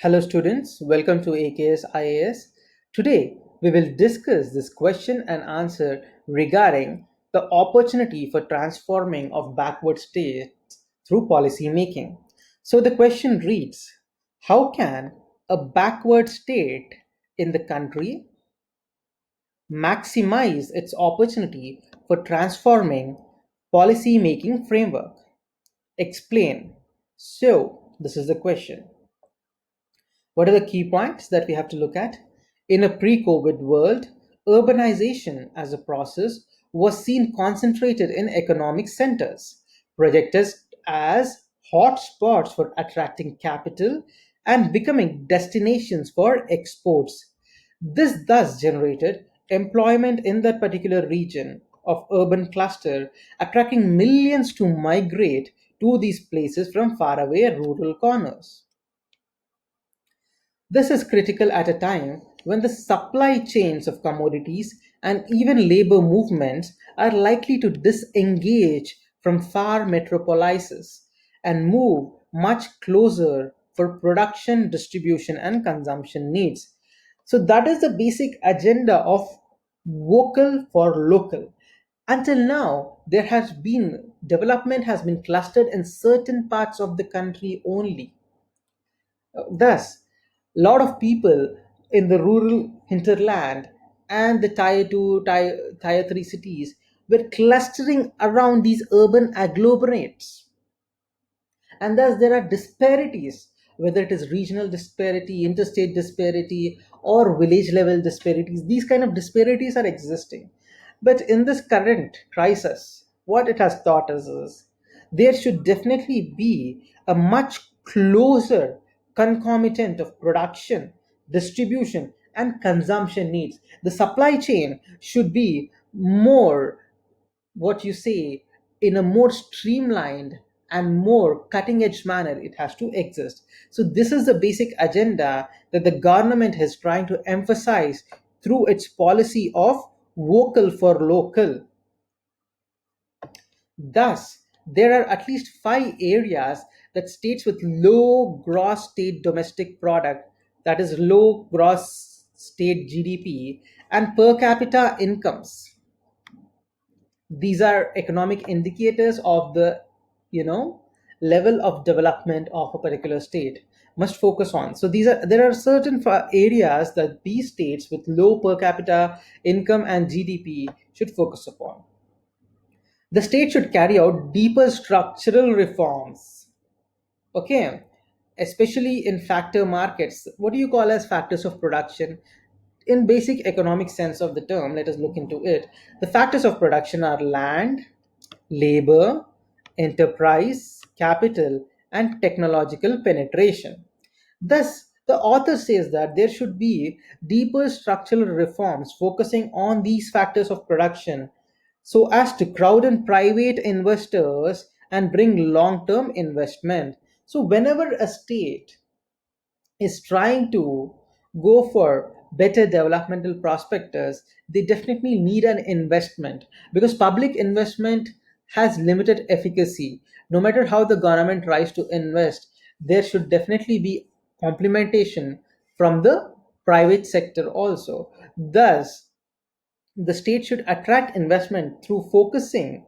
Hello students, welcome to AKS IAS. Today we will discuss this question and answer regarding the opportunity for transforming of backward states through policy making. So the question reads, how can a backward state in the country maximize its opportunity for transforming policy making framework? Explain. So this is the question. What are the key points that we have to look at? In a pre COVID world, urbanization as a process was seen concentrated in economic centers, projected as hot spots for attracting capital and becoming destinations for exports. This thus generated employment in that particular region of urban cluster, attracting millions to migrate to these places from faraway rural corners. This is critical at a time when the supply chains of commodities and even labor movements are likely to disengage from far metropolises and move much closer for production, distribution, and consumption needs. So, that is the basic agenda of vocal for local. Until now, there has been development has been clustered in certain parts of the country only. Thus, a lot of people in the rural hinterland and the tier 2, tier 3 cities were clustering around these urban agglomerates. And thus, there are disparities, whether it is regional disparity, interstate disparity, or village level disparities. These kind of disparities are existing. But in this current crisis, what it has taught us is there should definitely be a much closer concomitant of production, distribution, and consumption needs. The supply chain should be more, what you say, in a more streamlined and more cutting edge manner. It has to exist. So this is the basic agenda that the government is trying to emphasize through its policy of vocal for local. Thus, there are at least 5 areas that states with low gross state domestic product, that is low gross state GDP, and per capita incomes. These are economic indicators of the you know level of development of a particular state must focus on. So there are certain areas that these states with low per capita income and GDP should focus upon. The state should carry out deeper structural reforms, okay, especially in factor markets. What do you call as factors of production? In basic economic sense of the term, let us look into it. The factors of production are land, labor, enterprise, capital, and technological penetration. Thus, the author says that there should be deeper structural reforms focusing on these factors of production so as to crowd in private investors and bring long term investment. So, whenever a state is trying to go for better developmental prospectus, they definitely need an investment, because public investment has limited efficacy. No matter how the government tries to invest, there should definitely be complementation from the private sector also. Thus, the state should attract investment through focusing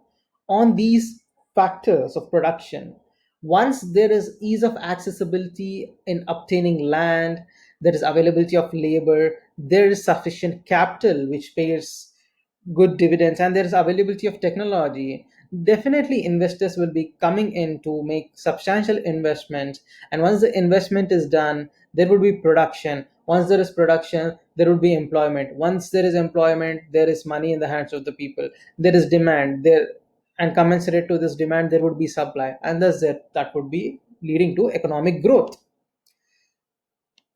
on these factors of production. Once there is ease of accessibility in obtaining land, there is availability of labor, there is sufficient capital which pays good dividends, and there is availability of technology, definitely investors will be coming in to make substantial investments. And once the investment is done, there will be production. Once there is production, there will be employment. Once there is employment, there is money in the hands of the people. There is demand there, and commensurate to this demand there would be supply, and thus that would be leading to economic growth.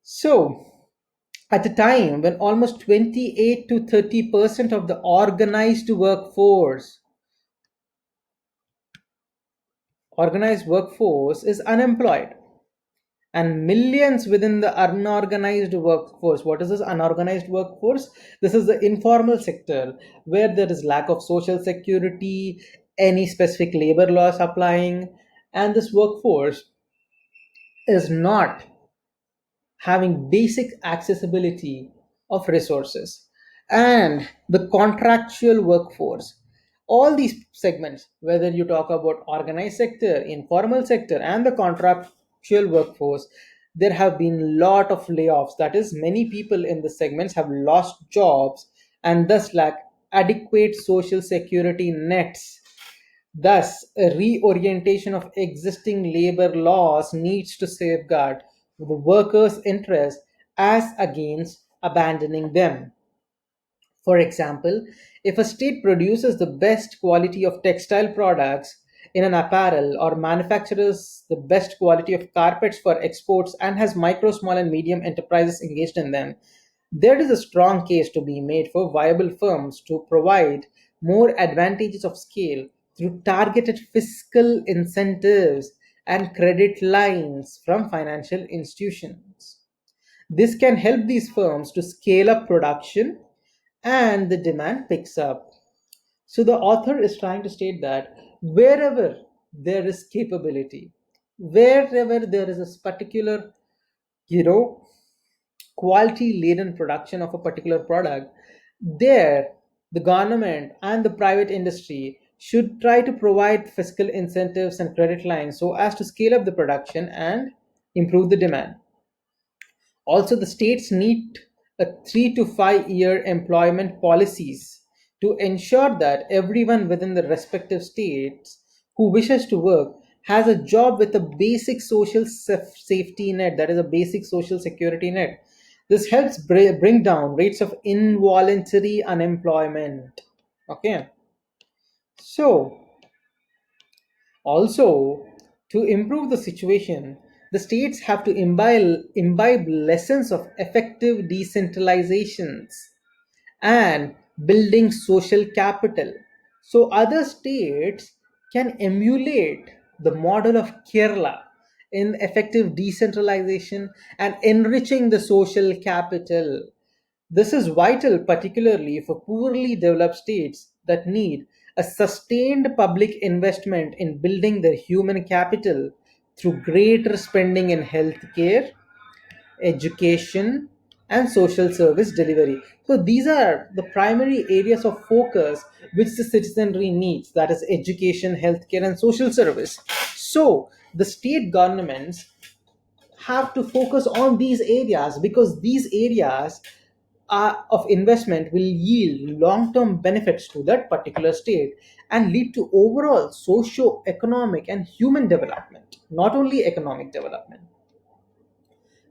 So at a time when almost 28 to 30% of the organized workforce is unemployed, and millions within the unorganized workforce. What is this unorganized workforce? This is the informal sector where there is lack of social security, any specific labor laws applying, and this workforce is not having basic accessibility of resources, and the contractual workforce. All these segments, whether you talk about organized sector, informal sector, and the contractual workforce, there have been lot of layoffs. That is, many people in the segments have lost jobs and thus lack adequate social security nets. Thus, a reorientation of existing labor laws needs to safeguard the workers' interests as against abandoning them. For example, if a state produces the best quality of textile products in an apparel or manufactures the best quality of carpets for exports and has micro, small, and medium enterprises engaged in them, there is a strong case to be made for viable firms to provide more advantages of scale through targeted fiscal incentives and credit lines from financial institutions. This can help these firms to scale up production and the demand picks up. So the author is trying to state that wherever there is capability, wherever there is a particular, you know, quality laden production of a particular product, there the government and the private industry should try to provide fiscal incentives and credit lines so as to scale up the production and improve the demand. Also, the states need a 3 to 5 year employment policies to ensure that everyone within the respective states who wishes to work has a job with a basic social safety net, that is, a basic social security net. This helps bring down rates of involuntary unemployment. Okay, so also, to improve the situation, the states have to imbibe lessons of effective decentralizations and building social capital. So, other states can emulate the model of Kerala in effective decentralization and enriching the social capital. This is vital, particularly for poorly developed states that need a sustained public investment in building their human capital through greater spending in healthcare, education, and social service delivery. So, these are the primary areas of focus which the citizenry needs, that is, education, healthcare, and social service. So, the state governments have to focus on these areas because these areas of investment will yield long-term benefits to that particular state and lead to overall socio-economic and human development, not only economic development,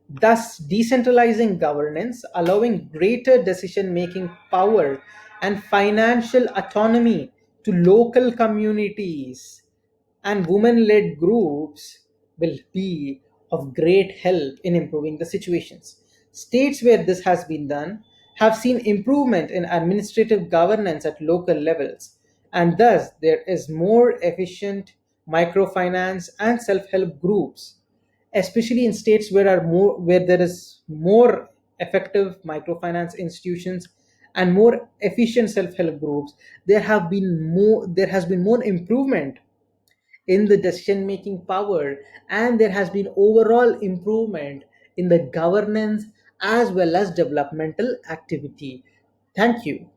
thus decentralizing governance, allowing greater decision making power and financial autonomy to local communities and women led groups will be of great help in improving the situations. States where this has been done have seen improvement in administrative governance at local levels, and thus there is more efficient microfinance and self help groups, especially in states where there is more effective microfinance institutions and more efficient self-help groups. There has been more improvement in the decision making power, and there has been overall improvement in the governance as well as developmental activity. Thank you.